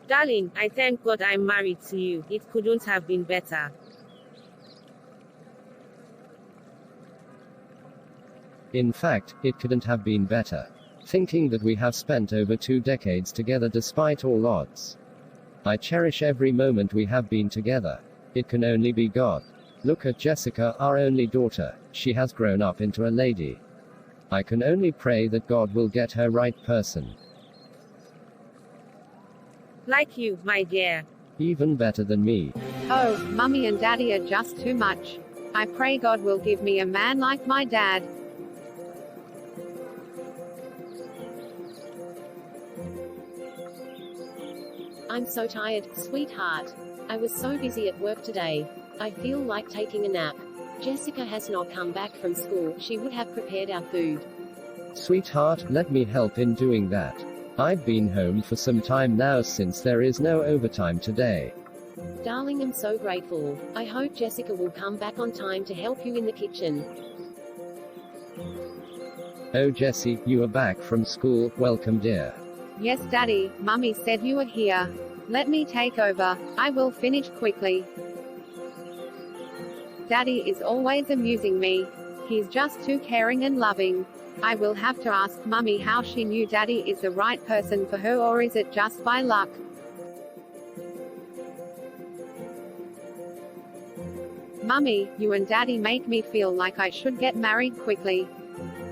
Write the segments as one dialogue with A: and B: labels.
A: Darling, I thank God I'm married to you. It couldn't have been better.
B: In fact, it couldn't have been better. Thinking that we have spent over 2 decades together despite all odds. I cherish every moment we have been together. It can only be God. Look at Jessica, our only daughter. She has grown up into a lady. I can only pray that God will get her right person.
A: Like you, my dear.
B: Even better than me.
C: Oh, Mummy and Daddy are just too much. I pray God will give me a man like my dad.
D: I'm so tired, sweetheart. I was so busy at work today. I feel like taking a nap. Jessica has not come back from school. She would have prepared our food.
B: Sweetheart, let me help in doing that. I've been home for some time now since there is no overtime today.
D: Darling, I'm so grateful. I hope Jessica will come back on time to help you in the kitchen.
B: Oh Jessie, you are back from school. Welcome, dear.
C: Yes, Daddy, Mummy said you were here. Let me take over. I will finish quickly. Daddy is always amusing me. He's just too caring and loving. I will have to ask Mummy how she knew Daddy is the right person for her, or is it just by luck? Mummy, you and Daddy make me feel like I should get married quickly.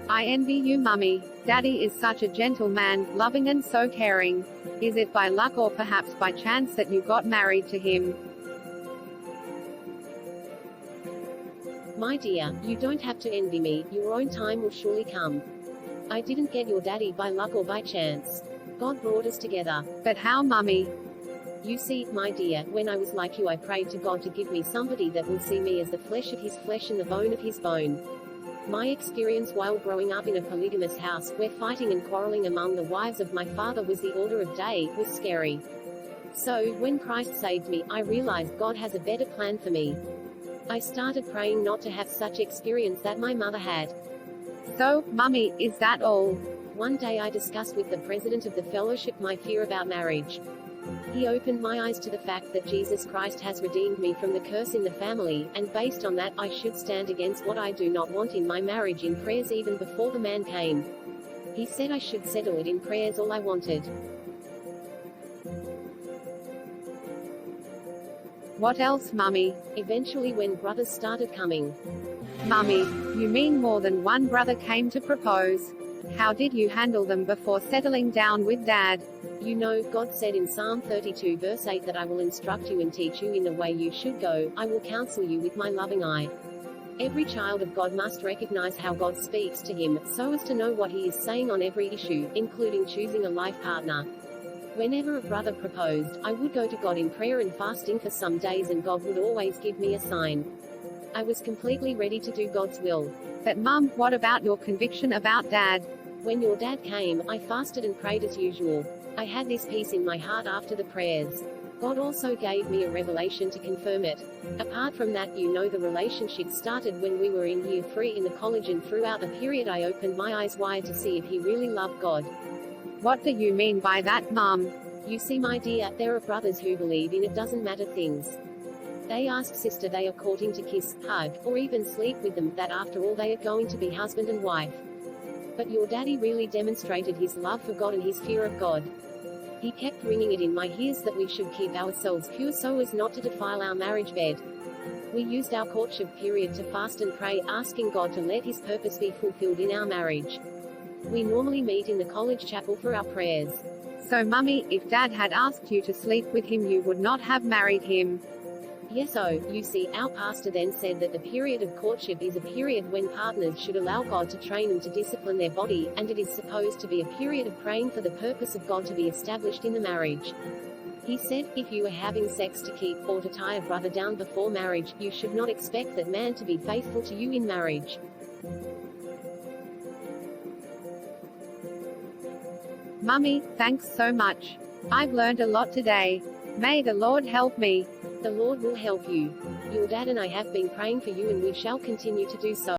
C: I envy you, Mummy. Daddy is such a gentle man, loving and so caring. Is it by luck or perhaps by chance that you got married to him?
D: My dear, you don't have to envy me. Your own time will surely come. I didn't get your daddy by luck or by chance. God brought us together.
C: But how, Mummy?
D: You see, my dear, when I was like you, I prayed to God to give me somebody that will see me as the flesh of his flesh and the bone of his bone. My experience while growing up in a polygamous house, where fighting and quarreling among the wives of my father was the order of day, was scary. So, when Christ saved me, I realized God has a better plan for me. I started praying not to have such experience that my mother had.
C: So, Mummy, is that all?
D: One day I discussed with the president of the fellowship my fear about marriage. He opened my eyes to the fact that Jesus Christ has redeemed me from the curse in the family, and based on that, I should stand against what I do not want in my marriage in prayers even before the man came. He said I should settle it in prayers, all I wanted.
C: What else, Mummy?
D: Eventually when brothers started coming.
C: Mummy, you mean more than one brother came to propose? How did you handle them before settling down with Dad?
D: You know, God said in Psalm 32 verse 8 that I will instruct you and teach you in the way you should go. I will counsel you with my loving eye. Every child of God must recognize how God speaks to him, so as to know what he is saying on every issue, including choosing a life partner. Whenever a brother proposed, I would go to God in prayer and fasting for some days, and God would always give me a sign. I was completely ready to do God's will.
C: But Mum, what about your conviction about Dad?
D: When your dad came, I fasted and prayed as usual. I had this peace in my heart after the prayers. God also gave me a revelation to confirm it. Apart from that, you know, the relationship started when we were in year 3 in the college, and throughout the period I opened my eyes wide to see if he really loved God.
C: What do you mean by that, Mum?
D: You see, my dear, there are brothers who believe in it doesn't matter things. They ask sister they are courting to kiss, hug, or even sleep with them, that after all they are going to be husband and wife. But your daddy really demonstrated his love for God and his fear of God. He kept ringing it in my ears that we should keep ourselves pure so as not to defile our marriage bed. We used our courtship period to fast and pray, asking God to let his purpose be fulfilled in our marriage. We normally meet in the college chapel for our prayers.
C: So, Mummy, if Dad had asked you to sleep with him, you would not have married him?
D: Yes, oh, you see, our pastor then said that the period of courtship is a period when partners should allow God to train and to discipline their body, and it is supposed to be a period of praying for the purpose of God to be established in the marriage. He said, if you are having sex to keep or to tie a brother down before marriage, you should not expect that man to be faithful to you in marriage.
C: Mummy, thanks so much. I've learned a lot today. May the Lord help me.
D: The Lord will help you. Your dad and I have been praying for you, and we shall continue to do so.